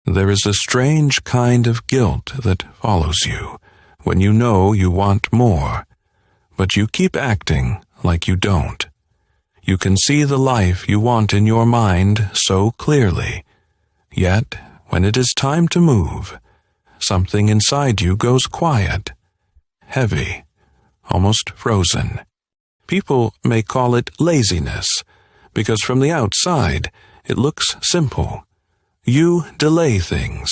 There is a strange kind of guilt that follows you when you know you want more, but you keep acting like you don't. You can see the life you want in your mind so clearly, yet when it is time to move, something inside you goes quiet, heavy, almost frozen. People may call it laziness, because from the outside it looks simple. You delay things.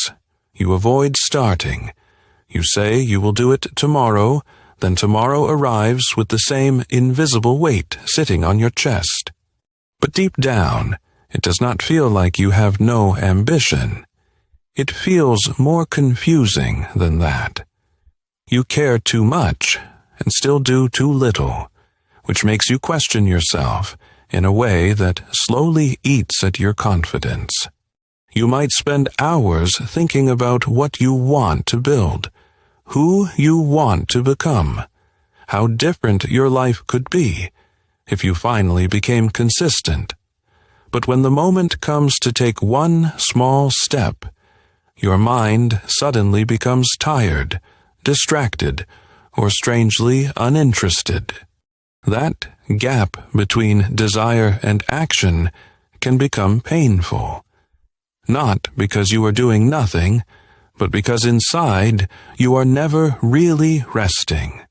You avoid starting. You say you will do it tomorrow, then tomorrow arrives with the same invisible weight sitting on your chest. But deep down, it does not feel like you have no ambition. It feels more confusing than that. You care too much and still do too little, which makes you question yourself in a way that slowly eats at your confidence. You might spend hours thinking about what you want to build, who you want to become, how different your life could be if you finally became consistent. But when the moment comes to take one small step, your mind suddenly becomes tired, distracted, or strangely uninterested. That gap between desire and action can become painful. Not because you are doing nothing, but because inside you are never really resting.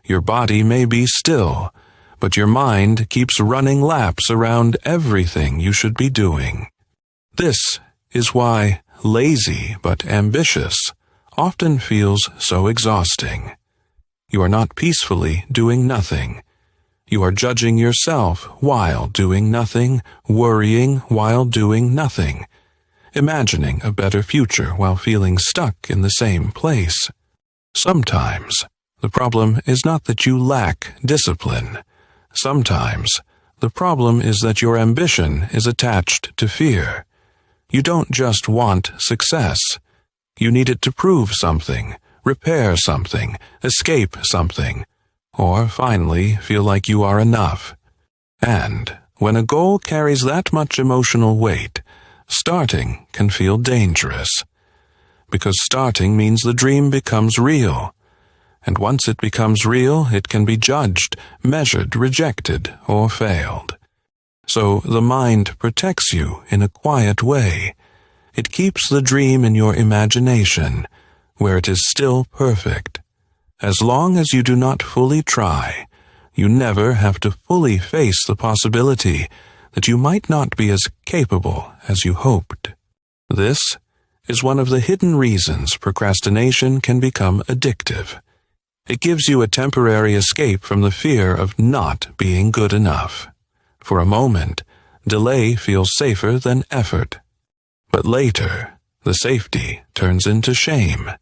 Your body may be still, but your mind keeps running laps around everything you should be doing. This is why lazy but ambitious often feels so exhausting. You are not peacefully doing nothing. You are judging yourself while doing nothing, worrying while doing nothing, imagining a better future while feeling stuck in the same place. Sometimes, the problem is not that you lack discipline. Sometimes, the problem is that your ambition is attached to fear. You don't just want success. You need it to prove something, repair something, escape something, or finally feel like you are enough. And when a goal carries that much emotional weight, starting can feel dangerous, because starting means the dream becomes real, and once it becomes real, it can be judged, measured, rejected, or failed. So the mind protects you in a quiet way. It keeps the dream in your imagination, where it is still perfect. As long as you do not fully try, you never have to fully face the possibility that you might not be as capable as you hoped. This is one of the hidden reasons procrastination can become addictive. It gives you a temporary escape from the fear of not being good enough. For a moment, delay feels safer than effort. But later, the safety turns into shame.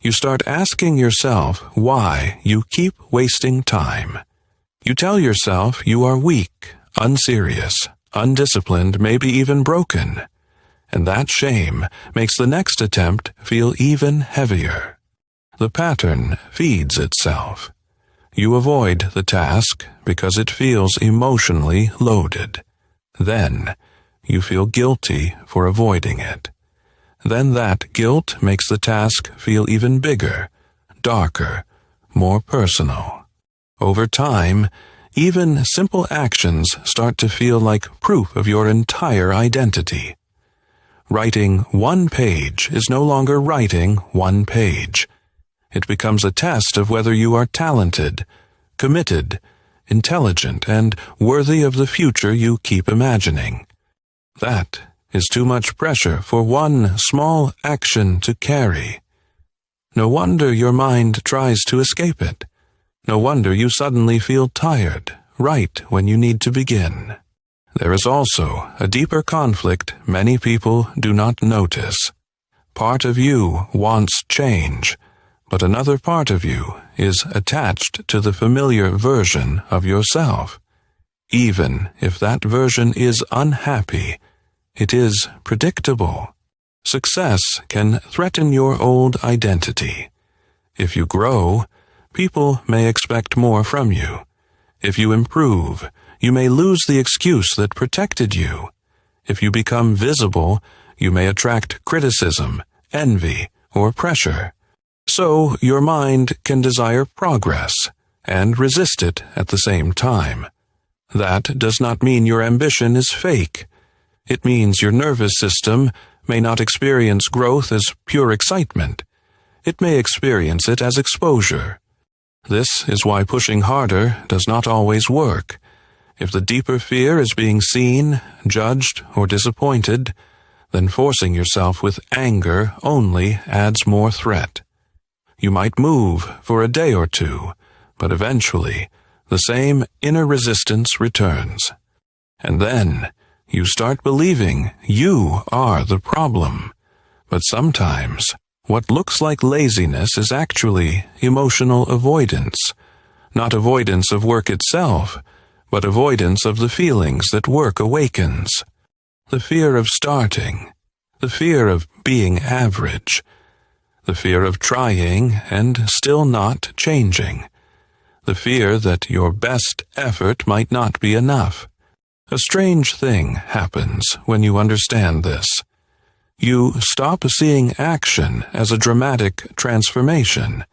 You start asking yourself why you keep wasting time. You tell yourself you are weak, unserious, undisciplined, maybe even broken. And that shame makes the next attempt feel even heavier. The pattern feeds itself. You avoid the task because it feels emotionally loaded. Then, you feel guilty for avoiding it. Then that guilt makes the task feel even bigger, darker, more personal. Over time, even simple actions start to feel like proof of your entire identity. Writing one page is no longer writing one page. It becomes a test of whether you are talented, committed, intelligent, and worthy of the future you keep imagining. That is too much pressure for one small action to carry. No wonder your mind tries to escape it. No wonder you suddenly feel tired, right when you need to begin. There is also a deeper conflict many people do not notice. Part of you wants change, but another part of you is attached to the familiar version of yourself. Even if that version is unhappy, it is predictable. Success can threaten your old identity. If you grow, people may expect more from you. If you improve, you may lose the excuse that protected you. If you become visible, you may attract criticism, envy, or pressure. So your mind can desire progress and resist it at the same time. That does not mean your ambition is fake. It means your nervous system may not experience growth as pure excitement. It may experience it as exposure. This is why pushing harder does not always work. If the deeper fear is being seen, judged, or disappointed, then forcing yourself with anger only adds more threat. You might move for a day or two, but eventually the same inner resistance returns. And then you start believing you are the problem. But sometimes what looks like laziness is actually emotional avoidance. Not avoidance of work itself, but avoidance of the feelings that work awakens. The fear of starting, the fear of being average, the fear of trying and still not changing, the fear that your best effort might not be enough. A strange thing happens when you understand this. You stop seeing action as a dramatic transformation,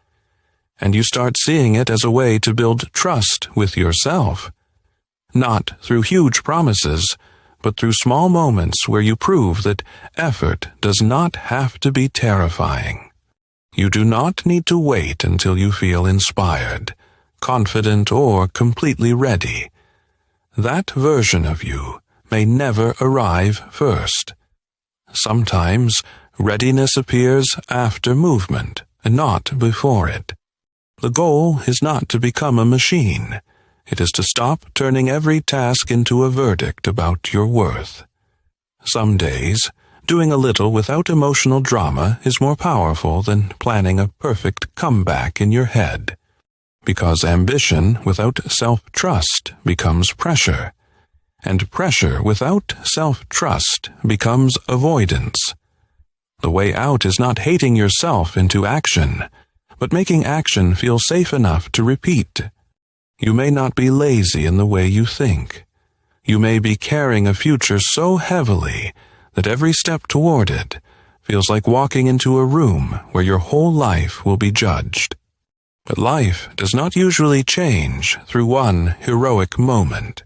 and you start seeing it as a way to build trust with yourself. Not through huge promises, but through small moments where you prove that effort does not have to be terrifying. You do not need to wait until you feel inspired, confident, or completely ready. That version of you may never arrive first. Sometimes readiness appears after movement and not before it. The goal is not to become a machine. It is to stop turning every task into a verdict about your worth. Some days, doing a little without emotional drama is more powerful than planning a perfect comeback in your head. Because ambition without self-trust becomes pressure, and pressure without self-trust becomes avoidance. The way out is not hating yourself into action, but making action feel safe enough to repeat. You may not be lazy in the way you think. You may be carrying a future so heavily that every step toward it feels like walking into a room where your whole life will be judged. But life does not usually change through one heroic moment.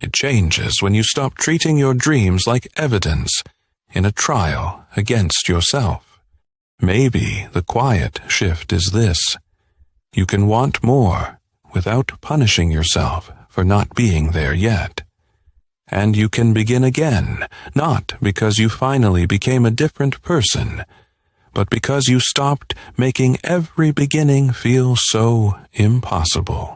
It changes when you stop treating your dreams like evidence in a trial against yourself. Maybe the quiet shift is this: you can want more without punishing yourself for not being there yet. And you can begin again, not because you finally became a different person, but because you stopped making every beginning feel so impossible.